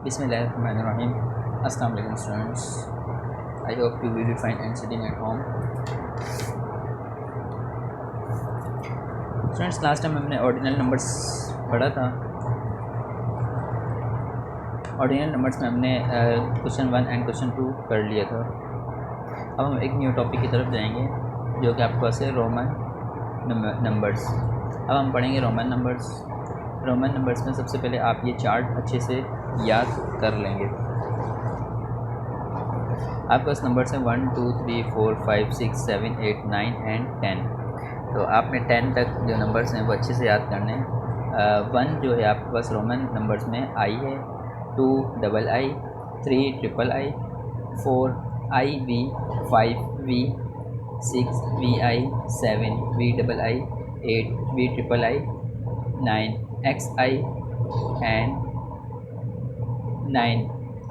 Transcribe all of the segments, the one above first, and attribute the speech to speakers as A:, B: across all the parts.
A: Bismillahirrahmanirrahim. Assalamu alaikum students. I hope you will be fine and sitting at home. Students last time हमने ordinal numbers पढ़ा था। Ordinal numbers में हमने question 1 and question 2 कर लिया था। अब हम एक न्यू टॉपिक की तरफ जाएंगे जो कि आपके पास है रोमन नंबर्स। अब हम पढ़ेंगे रोमन नंबर्स। रोमन नंबर्स में सबसे पहले आप ये चार्ट अच्छे से याद कर लेंगे। आपके पास नंबर्स हैं 1 2 3 4 5 6 7 8 9 एंड 10। तो आपने 10 तक जो नंबर्स हैं वो अच्छे से याद करने हैं। 1 जो है आपके पास रोमन नंबर्स में आई है, 2 double I, 3 triple I, 4 I V, 5 V, 6 V I, 7 V double I, 8 V triple I, 9 X I and 9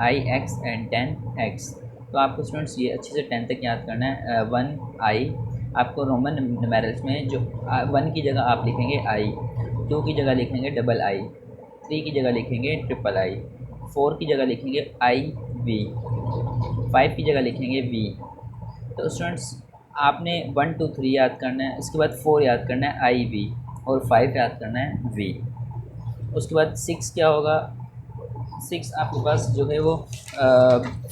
A: I X and 10 X. तो आपको स्टूडेंट्स ये अच्छे से 10 तक याद करना है। 1 आई आपको रोमन न्यूमेरल्स में जो 1 की जगह आप लिखेंगे आई, 2 की जगह लिखेंगे डबल आई, 3 की जगह लिखेंगे ट्रिपल आई, 4 की जगह लिखेंगे आई वी, 5 की जगह लिखेंगे वी। तो स्टूडेंट्स आपने 1 2 3 याद करना है, उसके बाद 4 याद करना है आई वी, और 5 याद करना है वी। उसके बाद 6 क्या होगा, 6 आपके पास जो है वो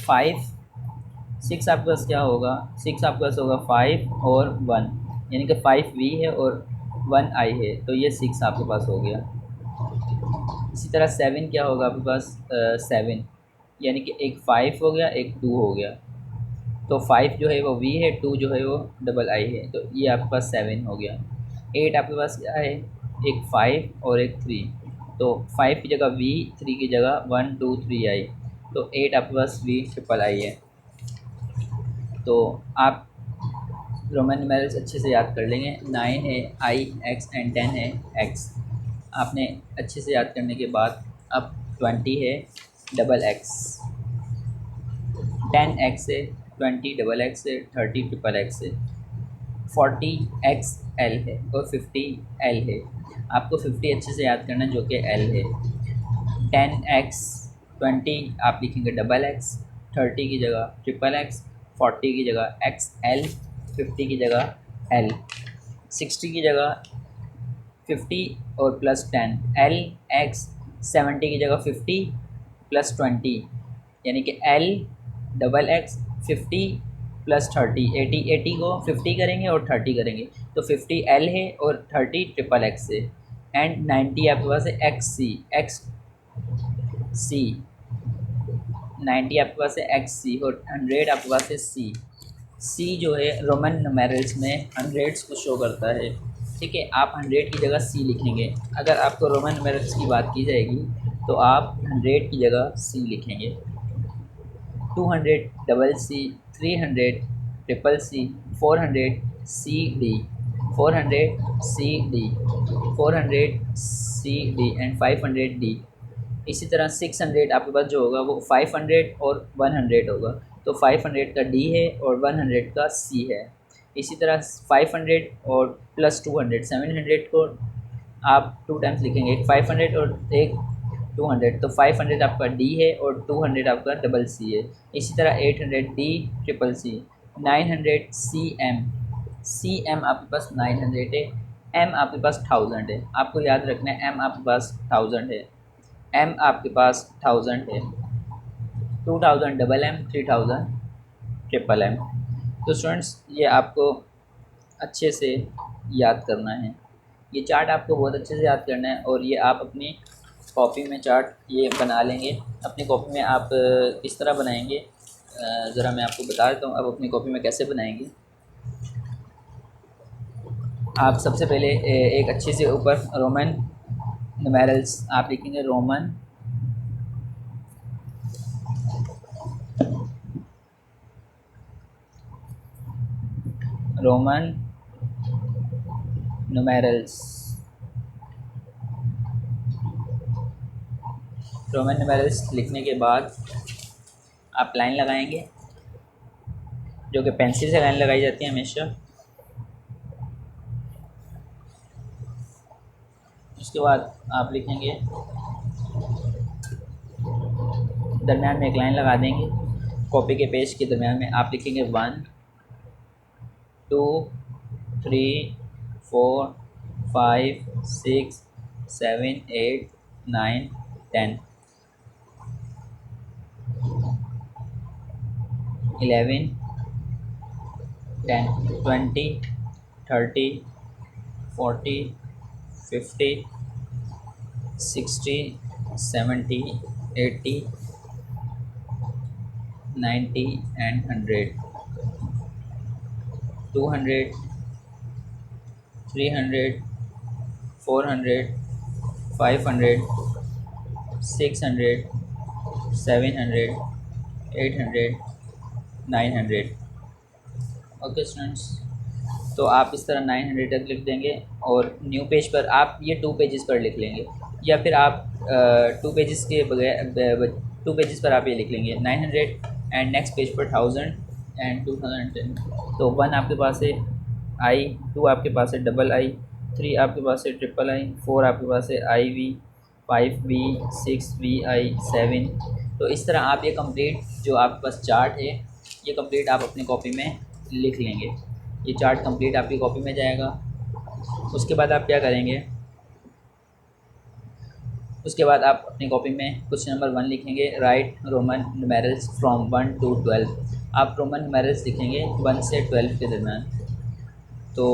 A: 5, 6 आपके पास क्या होगा, 6 आपके पास होगा 5 और 1, यानी कि 5 वी है और 1 आई है, तो ये 6 आपके पास हो गया। इसी तरह 7 क्या होगा आपके पास, 7, यानी कि एक 5 हो गया, एक 2 हो गया, तो 5 जो है वो वी है, 2 जो है वो डबल आई है, तो ये आपके पास 7 हो गया। 8 आपके पास क्या है, एक 5 और एक 3, तो 5 की जगह वी, 3 की जगह 1 2 3 आई, तो 8 आपके पास वी ट्रिपल आई है। तो आप रोमन न्यूमेरल्स अच्छे से याद कर लेंगे। 9 है आई एक्स एंड 10 है एक्स। आपने अच्छे से याद करने के बाद अब 20 है डबल एक्स, 10 एक्स है, 20 डबल एक्स है, 30 ट्रिपल एक्स है, 40 एक्स एल है और 50 एल है। आपको 50 अच्छे से याद करना है जो कि एल है। 10 एक्स, 20 आप लिखेंगे डबल एक्स, 30 की जगह ट्रिपल एक्स, 40 की जगह एक्स एल, 50 की जगह एल, 60 की जगह 50 और प्लस 10 एल एक्स, 70 की जगह 50 प्लस 20, यानी कि एल डबल एक्स 50 प्लस 30, 80, 80 को 50 करेंगे और 30 करेंगे, तो 50 एल है और 30 ट्रिपल एक्स है। एंड 90 आपके पास है एक्स सी, एक्स सी, 90 आपके पास है एक्स सी, और 100 आपके पास है सी। सी जो है रोमन न्यूमेरल्स में हंड्रेड्स को शो करता है, ठीक है। आप 100 की जगह सी लिखेंगे। अगर आपको रोमन न्यूमेरल्स की बात की जाएगी तो आप 100 की जगह सी लिखेंगे। 200 double C, 300 triple C, 400 C D, 400 C D, 400 C D and 500 D. इसी तरह 600 आपके पास जो होगा वो 500 और 100 होगा, तो 500 का डी है और 100 का सी है। इसी तरह 500 और प्लस 200, 700 को आप 2 टाइम्स लिखेंगे, एक 500 और एक 200, तो 500 आपका डी है और 200 आपका डबल सी है। इसी तरह 800 D triple C, 900 C M, C M आपके पास 900 है, एम आपके पास 1000 है। आपको याद रखना है एम आपके पास 1000 है, एम आपके पास 1000 है, 2000 डबल एम, 3000 ट्रिपल एम। तो स्टूडेंट्स ये आपको अच्छे से याद करना है। ये चार्ट आपको बहुत अच्छे से याद करना है, और ये आप अपनी कॉपी में चार्ट ये बना लेंगे। अपनी कॉपी में आप किस तरह बनाएंगे, ज़रा मैं आपको बता देता हूँ। अब अपनी कॉपी में कैसे बनाएंगे, आप सबसे पहले एक अच्छे से ऊपर रोमन न्यूमेरल्स आप लिखेंगे, Roman Roman numerals, Roman numerals लिखने के बाद आप लाइन लगाएंगे, जो कि पेंसिल से लाइन लगाई जाती है हमेशा। उसके बाद आप लिखेंगे दरमियान में एक लाइन लगा देंगे। कॉपी के पेज के दरमियान में आप लिखेंगे 1 2 3 4 5 6 7 8 9 10 11 10 20 30 40 50 60 70 80 90 and 100 200 300 400 500 600 700 800 900। ओके स्टूडेंट्स, तो आप इस तरह 900 तक लिख देंगे और न्यू पेज पर आप ये 2 पेजेस पर लिख लेंगे, या फिर आप 2 पेजेस के बगैर 2 पेजेस पर आप ये लिख लेंगे 900 एंड नेक्स्ट पेज पर 1000 एंड 2010। तो 1 आपके पास है आई, 2 आपके पास है डबल आई, 3 आपके पास है ट्रिपल आई, 4 आपके पास है आई वी, 5 वी, 6 वी आई, 7। तो इस तरह आप ये कंप्लीट जो आपके पास चार्ट है ये कंप्लीट आप अपनी कॉपी में लिख लेंगे। ये चार्ट कंप्लीट आपकी कॉपी में जाएगा। उसके बाद आप क्या करेंगे, उसके बाद आप अपनी कॉपी में क्वेश्चन नंबर 1 लिखेंगे, right Roman numerals from 1 to 12। आप रोमन न्यूमेरल्स लिखेंगे 1 से 12 के दरमियान। तो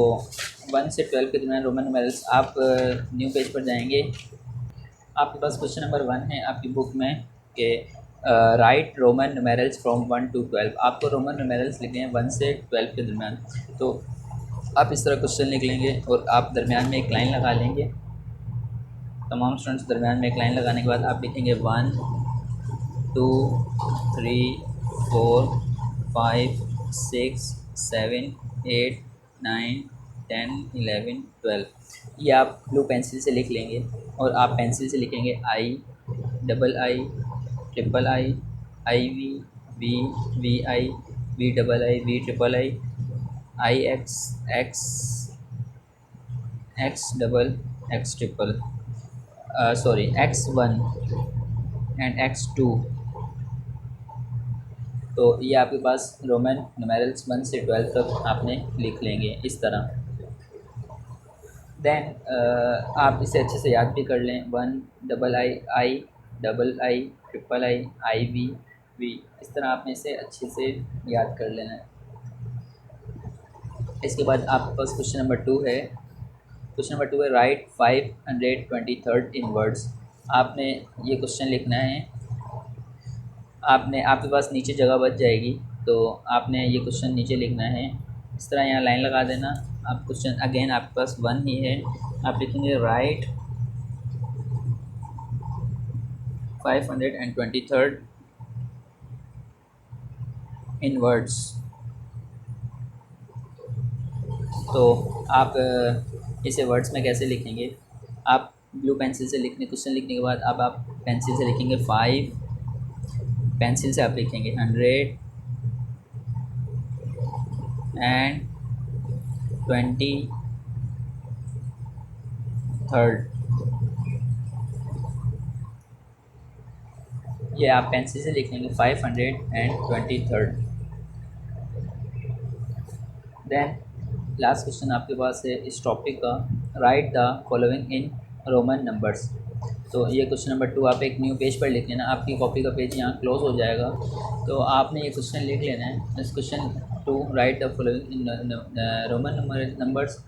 A: 1 से 12 के दरमियान रोमन न्यूमेरल्स आप न्यू पेज पर जाएंगे। आपके पास क्वेश्चन नंबर 1 है आपकी बुक में कि right Roman numerals from 1 to 12। आपको रोमन न्यूमेरल्स लिखने हैं 1 से 12 के दरमियान। तो आप इस तरह क्वेश्चन लिख लेंगे और आप दरमियान में एक लाइन लगा लेंगे। तमाम स्टूडेंट्स दरमियान में एक लाइन लगाने के बाद आप लिखेंगे 1 2 3 4 5 6 7 8 9 10 11 12। ये आप ब्लू पेंसिल से लिख लेंगे और आप पेंसिल से लिखेंगे I, double I, triple I, I V, V I, V double I, V triple I X, X, X double, X triple, sorry X1 and X2। तो ये आपके पास रोमन न्यूमेरल्स 1 से 12 तक आपने लिख लेंगे इस तरह। देन आप इसे अच्छे से याद भी कर लें, 1 double I, double I, triple I V, इस तरह आपने इसे अच्छे से याद कर लेना है। इसके बाद आपके पास क्वेश्चन नंबर 2 है। क्वेश्चन नंबर 2 है राइट 523 इन वर्ड्स। आपने ये क्वेश्चन लिखना है। आपके पास नीचे जगह बच जाएगी तो आपने ये क्वेश्चन नीचे लिखना है। इस तरह यहाँ लाइन लगा देना। आप क्वेश्चन अगेन आपके पास 1 ही है, आप लिखेंगे राइट 523 इन वर्ड्स। तो आप इसे वर्ड्स में कैसे लिखेंगे, आप ब्लू पेंसिल से क्वेश्चन लिखने के बाद अब आप पेंसिल से लिखेंगे 5, पेंसिल से आप लिखेंगे 100 एंड 23। ये आप पेंसिल से लिख लेंगे 523। देन लास्ट क्वेश्चन आपके पास है इस टॉपिक का, right the following in Roman numbers. तो ये क्वेश्चन नंबर 2 आप एक न्यू पेज पर लिख लेना। आपकी कॉपी का पेज यहाँ क्लोज हो जाएगा तो आपने ये क्वेश्चन लिख लेना है। इस question 2 right the following in Roman numbers.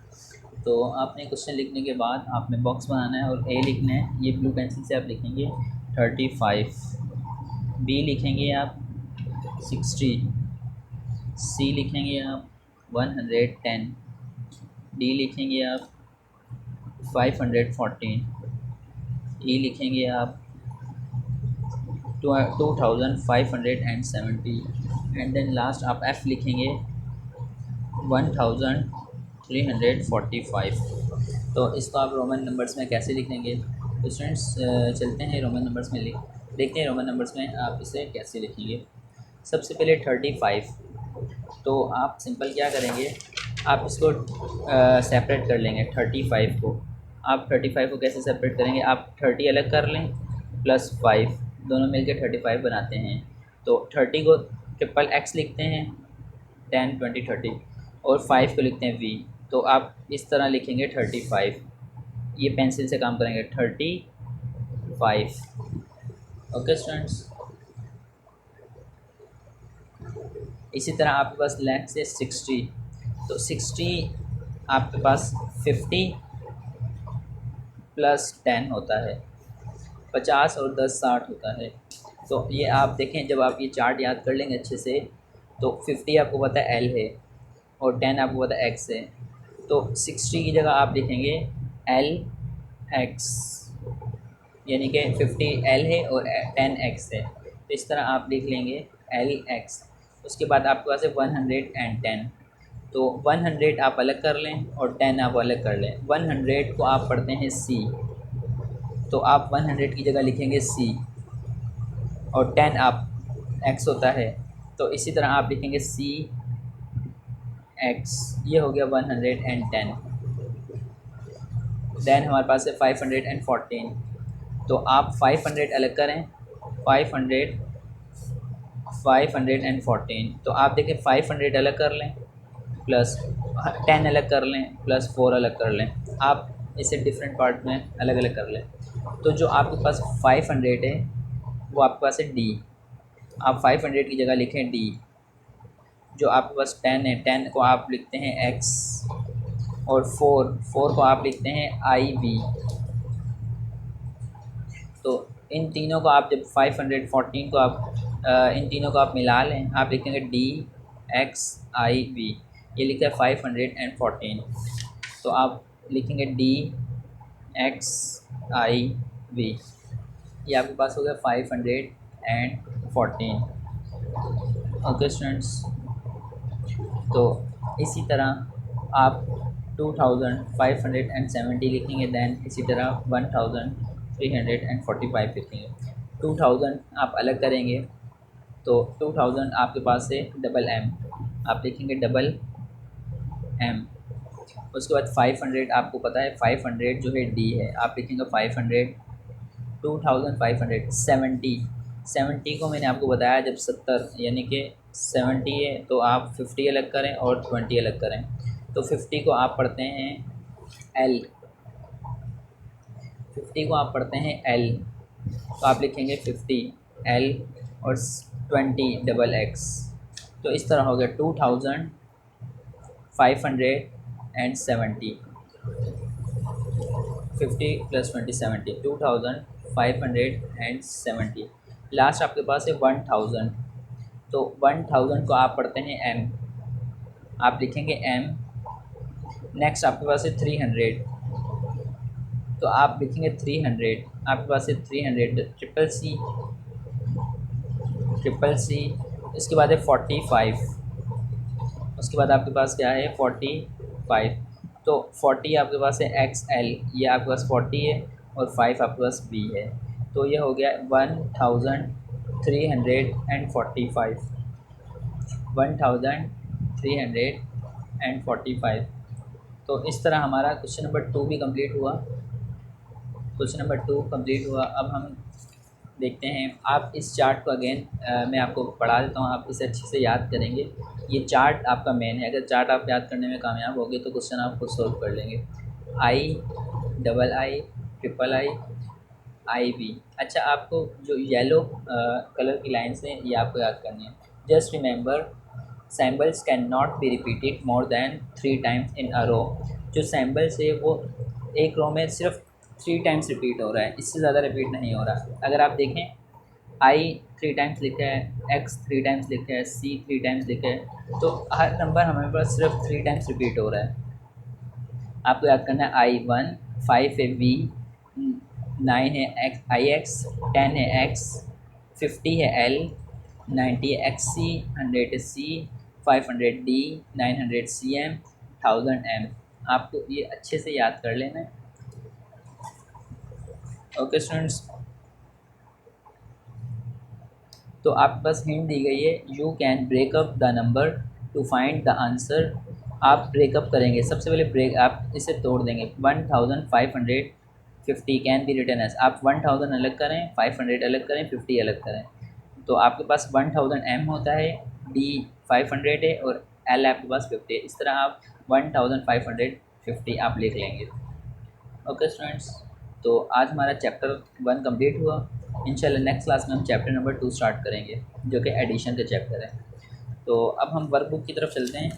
A: तो आपने क्वेश्चन लिखने के बाद आपने बॉक्स बनाना है और ए लिखना है। ये ब्लू पेंसिल से आप लिखेंगे 35, बी लिखेंगे आप 60, सी लिखेंगे आप 110, डी लिखेंगे आप 514, ई लिखेंगे आप 2570 एंड देन लास्ट आप एफ़ लिखेंगे 1345। तो इसको आप रोमन नंबर्स में कैसे लिखेंगे। तो स्टूडेंट्स चलते हैं रोमन नंबर्स में देखते हैं रोमन नंबर्स में आप इसे कैसे लिखेंगे। सबसे पहले 35। तो आप सिंपल क्या करेंगे, आप इसको सेपरेट कर लेंगे 35 को। आप 35 को कैसे सेपरेट करेंगे, आप 30 अलग कर लें प्लस 5 दोनों मिलकर 35 बनाते हैं। तो 30 को ट्रिपल एक्स लिखते हैं, 10 20 30, और 5 को लिखते हैं वी। तो आप इस तरह लिखेंगे 35, ये पेंसिल से काम करेंगे 35। Okay students. इसी तरह आपके पास लेंथ से 60, तो 60 आपके पास 50 प्लस 10 होता है, 50 और 10 60 होता है। तो ये आप देखें, जब आप ये चार्ट याद कर लेंगे अच्छे से, तो 50 आपको पता है एल है और 10 आपको पता है एक्स है। तो 60 की जगह आप लिखेंगे एल एक्स, यानी कि 50 एल है और 10 एक्स है। तो इस तरह आप लिख लेंगे एल एक्स। उसके बाद आपके पास है 110, तो 100 आप अलग कर लें और 10 आप अलग कर लें। 100 को आप पढ़ते हैं सी, तो आप 100 की जगह लिखेंगे सी, और 10 आप एक्स होता है, तो इसी तरह आप लिखेंगे सी एक्स। ये हो गया 110। देन हमारे पास है 514, तो आप 500 अलग करें, 500 514, तो आप देखें 500 अलग कर लें प्लस 10 अलग कर लें प्लस 4 अलग कर लें, आप इसे डिफरेंट पार्ट में अलग अलग कर लें। तो जो आपके पास 500 है वो आपके पास है डी, आप 500 की जगह लिखें डी। जो आपके पास 10 है, 10 को आप लिखते हैं एक्स, और 4 को आप लिखते हैं आई वी। तो इन तीनों को आप जब 514 को आप इन तीनों को आप मिला लें, आप लिखेंगे डी एक्स आई वी। ये लिखा है 514, तो आप लिखेंगे डी एक्स आई वी। ये आपके पास हो गया 514। ओके स्टूडेंट्स, तो इसी तरह आप 2570 लिखेंगे, दैन इसी तरह 1345 लिखेंगे। 2000 आप अलग करेंगे, तो 2000 आपके पास है डबल एम, आप लिखेंगे डबल एम। उसके बाद 500 आपको पता है 500 जो है डी है, आप लिखेंगे 500। 2570, 70 को मैंने आपको बताया जब 70 यानी कि 70 है, तो आप 50 अलग करें और 20 अलग करें। तो 50 को आप पढ़ते हैं एल, 50 को आप पढ़ते हैं एल, तो आप लिखेंगे 50 एल और 20 डबल एक्स। तो इस तरह हो गया 2570, 50 प्लस 20 70, 2570। लास्ट आपके पास है 1000, तो 1000 को आप पढ़ते हैं एम, आप लिखेंगे एम। नेक्स्ट आपके पास है 300, तो आप लिखेंगे 300, आपके पास है 300 ट्रिपल सी। इसके बाद है 45, उसके बाद आपके पास क्या है 45, तो 40 आपके पास है एक्स एल, ये आपके पास 40 है और 5 आपके पास बी है। तो ये हो गया 1345, 1345। तो इस तरह हमारा क्वेश्चन नंबर 2 भी कंप्लीट हुआ। क्वेश्चन नंबर 2 कंप्लीट हुआ। अब हम देखते हैं, आप इस चार्ट को अगेन मैं आपको पढ़ा देता हूँ, आप इसे अच्छे से याद करेंगे। ये चार्ट आपका मेन है, अगर चार्ट आप याद करने में कामयाब होगे तो क्वेश्चन आप खुद सोल्व कर लेंगे। I, double I, triple I, I V. अच्छा, आपको जो येलो कलर की लाइन्स हैं ये आपको याद करनी है। Just remember, symbols can not be repeated more than 3 times in a row. जो सैम्बल्स है वो एक रो में सिर्फ 3 टाइम्स रिपीट हो रहा है, इससे ज़्यादा रिपीट नहीं हो रहा। अगर आप देखें, आई 3 टाइम्स लिखा है, एक्स 3 टाइम्स लिखा है, सी 3 टाइम्स लिखा है, तो हर नंबर हमारे पास सिर्फ 3 टाइम्स रिपीट हो रहा है। आपको याद करना है आई 1, 5 है वी, 9 है एक्स आई एक्स, 10 है एक्स, 50 है एल, 90 है एक्स सी, 100 है सी, 500 डी, 900 सी एम, 1000 एम। आपको ये अच्छे से याद कर लेना है। ओके स्टूडेंट्स, तो आपके पास हिंट दी गई है, you can breakup the number two find the answer. आप ब्रेकअप करेंगे, सबसे पहले आप इसे तोड़ देंगे। 1550 50 कैन बी रिटन एज, आप 1000 अलग करें, 500 अलग करें, 50 अलग करें, तो आपके पास 1000 एम होता है, डी 500 है और एल आपके पास 50 है। इस तरह आप 1550 आप लिख लेंगे। ओके स्टूडेंट्स, तो आज हमारा चैप्टर 1 कंप्लीट हुआ। इंशाल्लाह नेक्स्ट क्लास में हम चैप्टर नंबर 2 स्टार्ट करेंगे जो कि एडिशन का चैप्टर है। तो अब हम वर्कबुक की तरफ चलते हैं।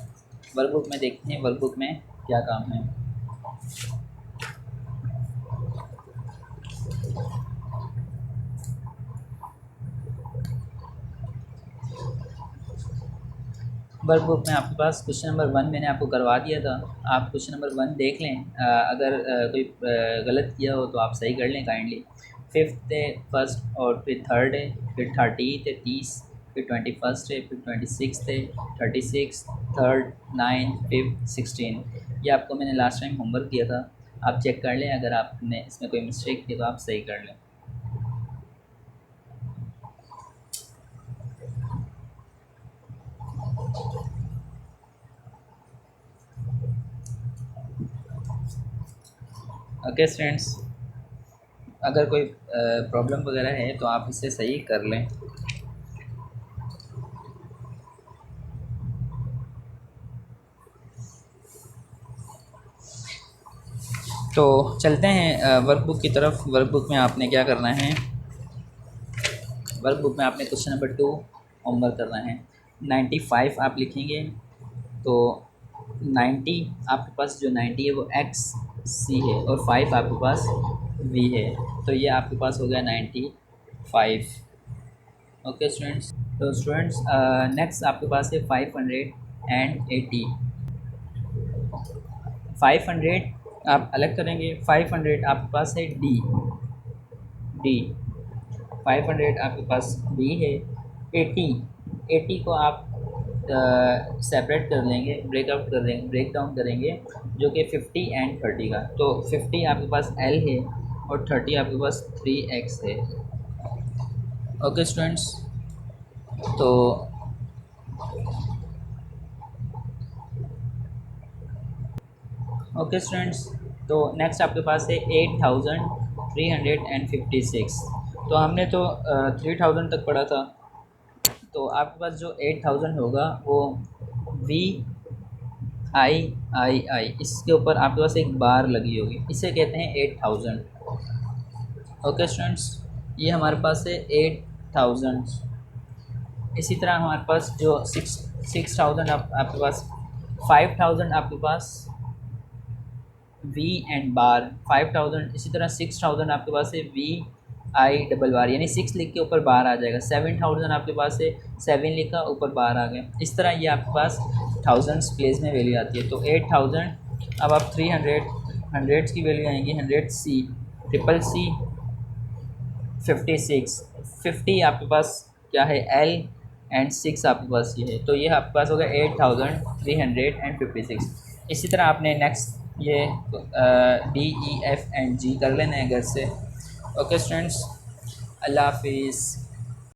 A: वर्कबुक में देखते हैं वर्कबुक में क्या काम है। वर्कबुक में आपके पास क्वेश्चन नंबर 1 मैंने आपको करवा दिया था, आप क्वेश्चन नंबर 1 देख लें। अगर कोई गलत किया हो तो आप सही कर लें काइंडली। 5th है, फर्स्ट और फिर 3rd है, फिर 30th है 30, फिर 21st है, फिर 26th है 36, 3rd 9, 5th 16। ये आपको मैंने लास्ट टाइम होमवर्क दिया था, आप चेक कर लें। अगर आपने इसमें कोई मिस्टेक की तो आप सही कर लें। ओके स्टूडेंट्स, अगर कोई प्रॉब्लम वगैरह है तो आप इसे सही कर लें। तो चलते हैं वर्कबुक की तरफ। वर्कबुक में आपने क्या करना है, वर्कबुक में आपने क्वेश्चन नंबर 2 होमवर्क करना है। 95 आप लिखेंगे, तो 90 आपके पास जो 90 है वो एक्स सी है और 5 आपके पास वी है, तो ये आपके पास हो गया 95। ओके स्टूडेंट्स, तो स्टूडेंट्स नेक्स्ट आपके पास है 580। 500 आप अलग करेंगे, 500 आपके पास है डी, डी 500 आपके पास बी है। 80, 80 को आप सेपरेट कर लेंगे, ब्रेकआउट कर देंगे, ब्रेक डाउन करेंगे, जो कि 50 एंड 30 का। तो 50 आपके पास एल है और 30 आपके पास 3x है। ओके स्टूडेंट्स, तो ओके स्टूडेंट्स, तो नेक्स्ट आपके पास है 8356। तो हमने तो 3000 तक पढ़ा था, तो आपके पास जो 8000 होगा वो वी आई, इसके ऊपर आपके पास एक बार लगी होगी, इसे कहते हैं 8000। ओके स्टूडेंट्स, ये हमारे पास है 8000। इसी तरह हमारे पास जो 6000 आपके पास 5000 आपके पास वी एंड बार 5000। इसी तरह 6000 आपके पास है वी आई डबल बार, यानी 6 लिख के ऊपर बार आ जाएगा। 7000 आपके पास है 7 लिखा ऊपर बार आ गया। इस तरह ये आपके पास थाउजेंड्स प्लेस में वैल्यू आती है। तो 8000, अब आप 300 हंड्रेड्स की वैल्यू आएंगी, 100C, ट्रिपल सी 56, 50 आपके पास क्या है एल एंड 6 आपके पास ये है, तो ये आपके पास होगा 8356। इसी तरह आपने नेक्स्ट ये डी ई एफ एंड जी कर लेना है घर से। ओके स्टूडेंट्स, अल्लाह हाफिज़।